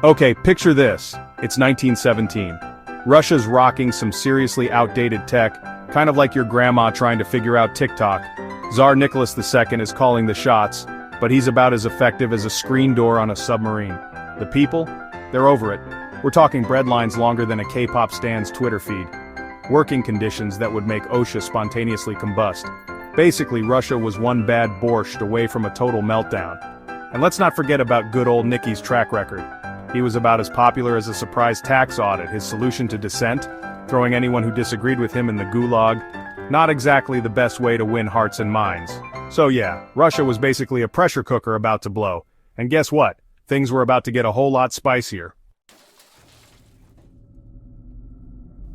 Okay, picture this. It's 1917. Russia's rocking some seriously outdated tech, kind of like your grandma trying to figure out TikTok. Tsar Nicholas II is calling the shots, but he's about as effective as a screen door on a submarine. The people? They're over it. We're talking breadlines longer than a K-pop stand's Twitter feed. Working conditions that would make OSHA spontaneously combust. Basically, Russia was one bad borscht away from a total meltdown. And let's not forget about good old Nicky's track record. He was about as popular as a surprise tax audit. His solution to dissent, throwing anyone who disagreed with him in the gulag, not exactly the best way to win hearts and minds. So yeah, Russia was basically a pressure cooker about to blow. And guess what? Things were about to get a whole lot spicier.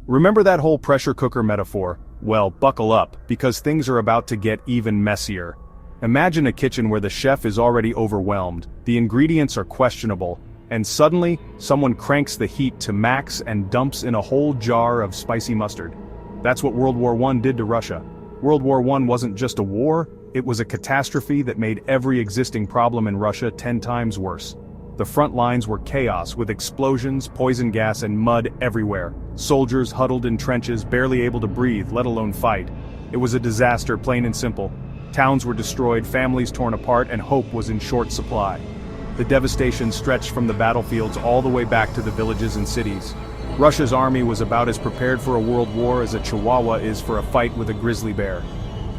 Remember that whole pressure cooker metaphor? Well, buckle up, because things are about to get even messier. Imagine a kitchen where the chef is already overwhelmed, the ingredients are questionable, and suddenly, someone cranks the heat to max and dumps in a whole jar of spicy mustard. That's what World War I did to Russia. World War I wasn't just a war, it was a catastrophe that made every existing problem in Russia 10 times worse. The front lines were chaos with explosions, poison gas, and mud everywhere. Soldiers huddled in trenches, barely able to breathe, let alone fight. It was a disaster, plain and simple. Towns were destroyed, families torn apart, and hope was in short supply. The devastation stretched from the battlefields all the way back to the villages and cities. Russia's army was about as prepared for a world war as a chihuahua is for a fight with a grizzly bear.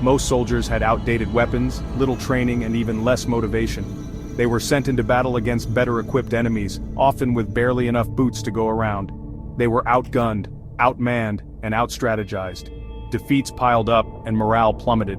Most soldiers had outdated weapons, little training, and even less motivation. They were sent into battle against better-equipped enemies, often with barely enough boots to go around. They were outgunned, outmanned, and outstrategized. Defeats piled up, and morale plummeted.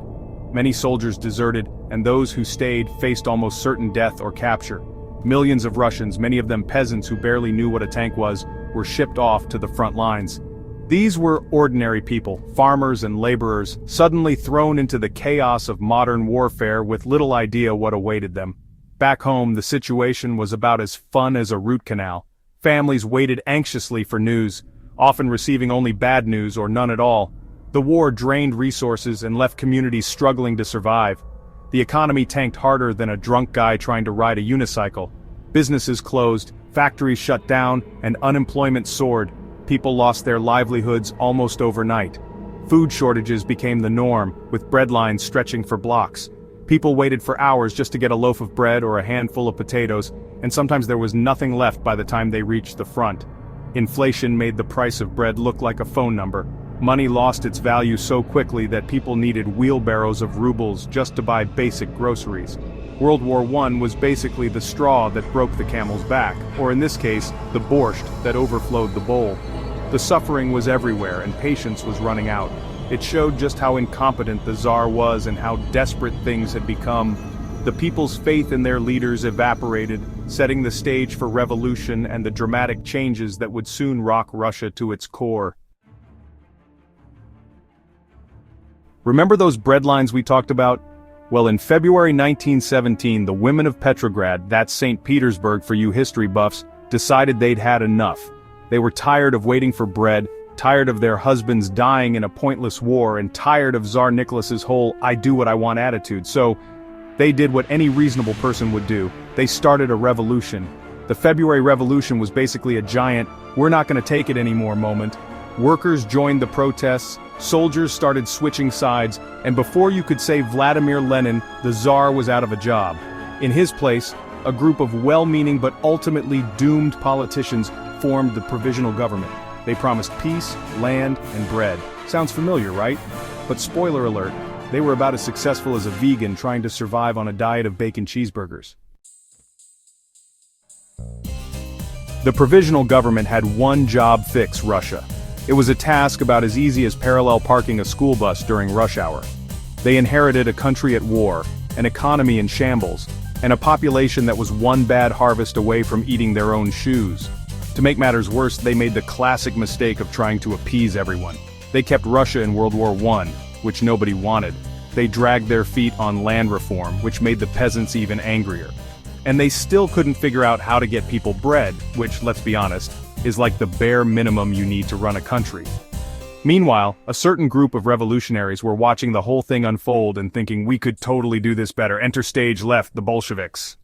Many soldiers deserted, and those who stayed faced almost certain death or capture. Millions of Russians, many of them peasants who barely knew what a tank was, were shipped off to the front lines. These were ordinary people, farmers and laborers, suddenly thrown into the chaos of modern warfare with little idea what awaited them. Back home, the situation was about as fun as a root canal. Families waited anxiously for news, often receiving only bad news or none at all. The war drained resources and left communities struggling to survive. The economy tanked harder than a drunk guy trying to ride a unicycle. Businesses closed, factories shut down, and unemployment soared. People lost their livelihoods almost overnight. Food shortages became the norm, with bread lines stretching for blocks. People waited for hours just to get a loaf of bread or a handful of potatoes, and sometimes there was nothing left by the time they reached the front. Inflation made the price of bread look like a phone number. Money lost its value so quickly that people needed wheelbarrows of rubles just to buy basic groceries. World War I was basically the straw that broke the camel's back, or in this case, the borscht that overflowed the bowl. The suffering was everywhere and patience was running out. It showed just how incompetent the Tsar was and how desperate things had become. The people's faith in their leaders evaporated, setting the stage for revolution and the dramatic changes that would soon rock Russia to its core. Remember those breadlines we talked about? Well, in February 1917, the women of Petrograd, that's St. Petersburg for you history buffs, decided they'd had enough. They were tired of waiting for bread, tired of their husbands dying in a pointless war, and tired of Tsar Nicholas's whole "I do what I want" attitude. So, they did what any reasonable person would do. They started a revolution. The February Revolution was basically a giant, "we're not gonna take it anymore" moment. Workers joined the protests, soldiers started switching sides, and before you could say Vladimir Lenin, the Tsar was out of a job. In his place, a group of well-meaning but ultimately doomed politicians formed the provisional government. They promised peace, land, and bread. Sounds familiar, right? But spoiler alert, they were about as successful as a vegan trying to survive on a diet of bacon cheeseburgers. The provisional government had one job: fix Russia. It was a task about as easy as parallel parking a school bus during rush hour. They inherited a country at war, an economy in shambles, and a population that was one bad harvest away from eating their own shoes. To make matters worse, they made the classic mistake of trying to appease everyone. They kept Russia in World War I, which nobody wanted. They dragged their feet on land reform, which made the peasants even angrier. And they still couldn't figure out how to get people bread, which, let's be honest, is like the bare minimum you need to run a country. Meanwhile, a certain group of revolutionaries were watching the whole thing unfold and thinking, we could totally do this better. Enter stage left, the Bolsheviks.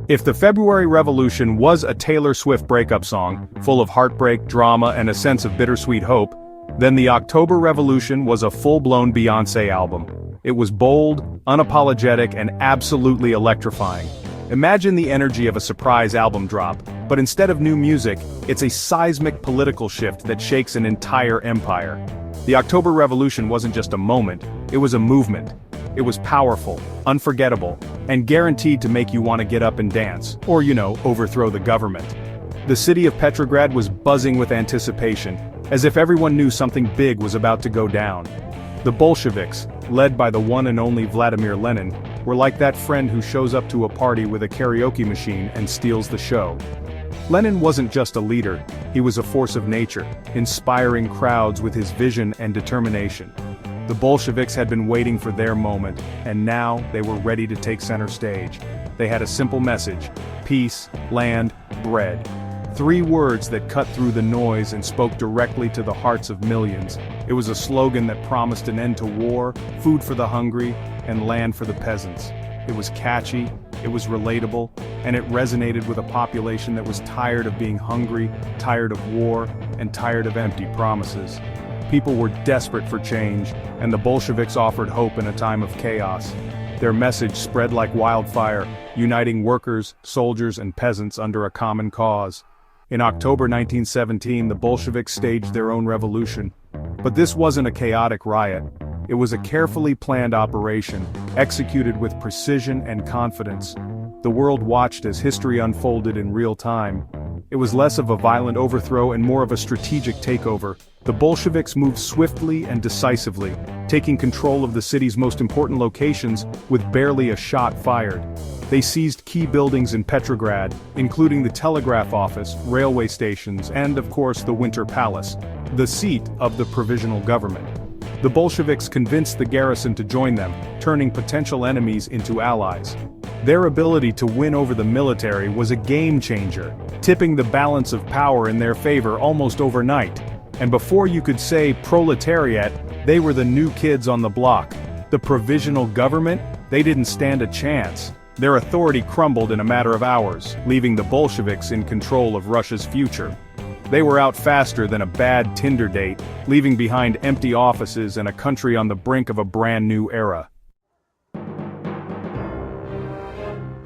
If the February Revolution was a Taylor Swift breakup song, full of heartbreak, drama, and a sense of bittersweet hope, then the October Revolution was a full-blown Beyoncé album. It was bold, unapologetic, and absolutely electrifying. Imagine the energy of a surprise album drop, but instead of new music, it's a seismic political shift that shakes an entire empire. The October Revolution wasn't just a moment, it was a movement. It was powerful, unforgettable, and guaranteed to make you want to get up and dance, or overthrow the government. The city of Petrograd was buzzing with anticipation, as if everyone knew something big was about to go down. The Bolsheviks, led by the one and only Vladimir Lenin, were like that friend who shows up to a party with a karaoke machine and steals the show. Lenin wasn't just a leader, he was a force of nature, inspiring crowds with his vision and determination. The Bolsheviks had been waiting for their moment, and now they were ready to take center stage. They had a simple message: peace, land, bread. 3 words that cut through the noise and spoke directly to the hearts of millions. It was a slogan that promised an end to war, food for the hungry, and land for the peasants. It was catchy, it was relatable, and it resonated with a population that was tired of being hungry, tired of war, and tired of empty promises. People were desperate for change, and the Bolsheviks offered hope in a time of chaos. Their message spread like wildfire, uniting workers, soldiers, and peasants under a common cause. In October 1917, the Bolsheviks staged their own revolution. But this wasn't a chaotic riot. It was a carefully planned operation, executed with precision and confidence. The world watched as history unfolded in real time. It was less of a violent overthrow and more of a strategic takeover. The Bolsheviks moved swiftly and decisively, taking control of the city's most important locations with barely a shot fired. They seized key buildings in Petrograd, including the telegraph office, railway stations, and of course the Winter Palace, the seat of the provisional government. The Bolsheviks convinced the garrison to join them, turning potential enemies into allies. Their ability to win over the military was a game changer, tipping the balance of power in their favor almost overnight. And before you could say proletariat, they were the new kids on the block. The provisional government, they didn't stand a chance. Their authority crumbled in a matter of hours, leaving the Bolsheviks in control of Russia's future. They were out faster than a bad Tinder date, leaving behind empty offices and a country on the brink of a brand new era.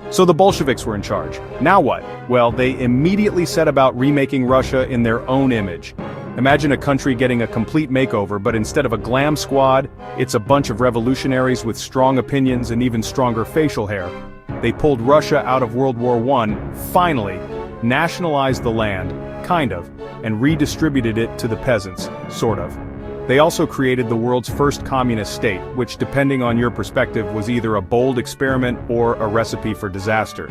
So the Bolsheviks were in charge. Now what? Well, they immediately set about remaking Russia in their own image. Imagine a country getting a complete makeover, but instead of a glam squad, it's a bunch of revolutionaries with strong opinions and even stronger facial hair. They pulled Russia out of World War I, finally, nationalized the land, kind of, and redistributed it to the peasants, sort of. They also created the world's first communist state, which, depending on your perspective, was either a bold experiment or a recipe for disaster.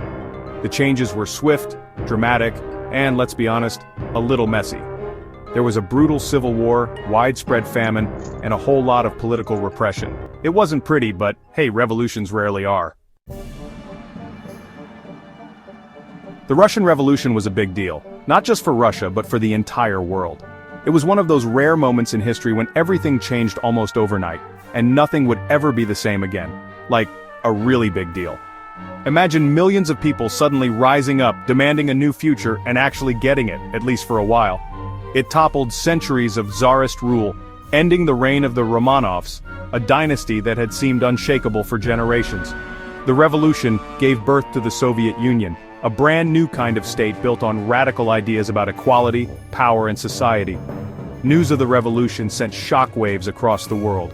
The changes were swift, dramatic, and, let's be honest, a little messy. There was a brutal civil war, widespread famine, and a whole lot of political repression. It wasn't pretty, but hey, revolutions rarely are. The Russian Revolution was a big deal, not just for Russia but for the entire world. It was one of those rare moments in history when everything changed almost overnight, and nothing would ever be the same again. Like, a really big deal. Imagine millions of people suddenly rising up, demanding a new future, and actually getting it, at least for a while. It toppled centuries of Tsarist rule, ending the reign of the Romanovs, a dynasty that had seemed unshakable for generations. The revolution gave birth to the Soviet Union, a brand new kind of state built on radical ideas about equality, power, and society. News of the revolution sent shockwaves across the world.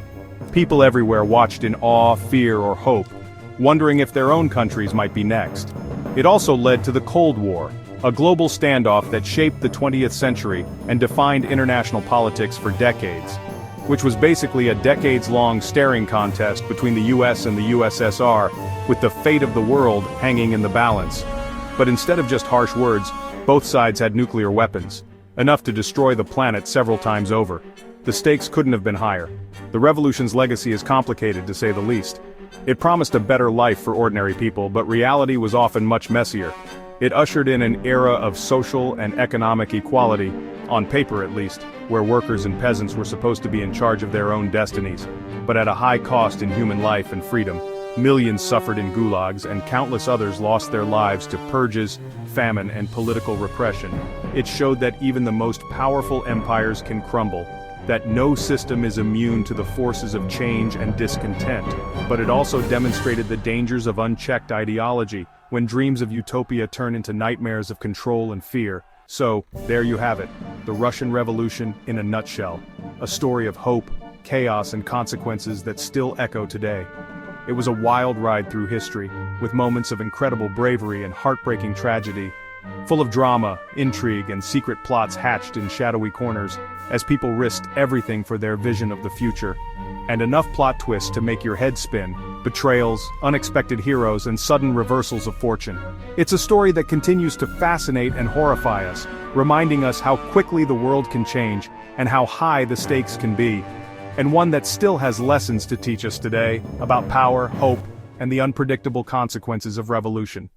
People everywhere watched in awe, fear, or hope, wondering if their own countries might be next. It also led to the Cold War, a global standoff that shaped the 20th century and defined international politics for decades, which was basically a decades-long staring contest between the US and the USSR, with the fate of the world hanging in the balance. But instead of just harsh words, both sides had nuclear weapons, enough to destroy the planet several times over. The stakes couldn't have been higher. The revolution's legacy is complicated, to say the least. It promised a better life for ordinary people, but reality was often much messier. It ushered in an era of social and economic equality, on paper at least, where workers and peasants were supposed to be in charge of their own destinies, but at a high cost in human life and freedom. Millions suffered in gulags and countless others lost their lives to purges, famine and political repression. It showed that even the most powerful empires can crumble, that no system is immune to the forces of change and discontent, but it also demonstrated the dangers of unchecked ideology, when dreams of utopia turn into nightmares of control and fear. So, there you have it, the Russian Revolution in a nutshell. A story of hope, chaos and consequences that still echo today. It was a wild ride through history, with moments of incredible bravery and heartbreaking tragedy, full of drama, intrigue and secret plots hatched in shadowy corners, as people risked everything for their vision of the future. And enough plot twists to make your head spin, betrayals, unexpected heroes and sudden reversals of fortune. It's a story that continues to fascinate and horrify us, reminding us how quickly the world can change, and how high the stakes can be. And one that still has lessons to teach us today, about power, hope, and the unpredictable consequences of revolution.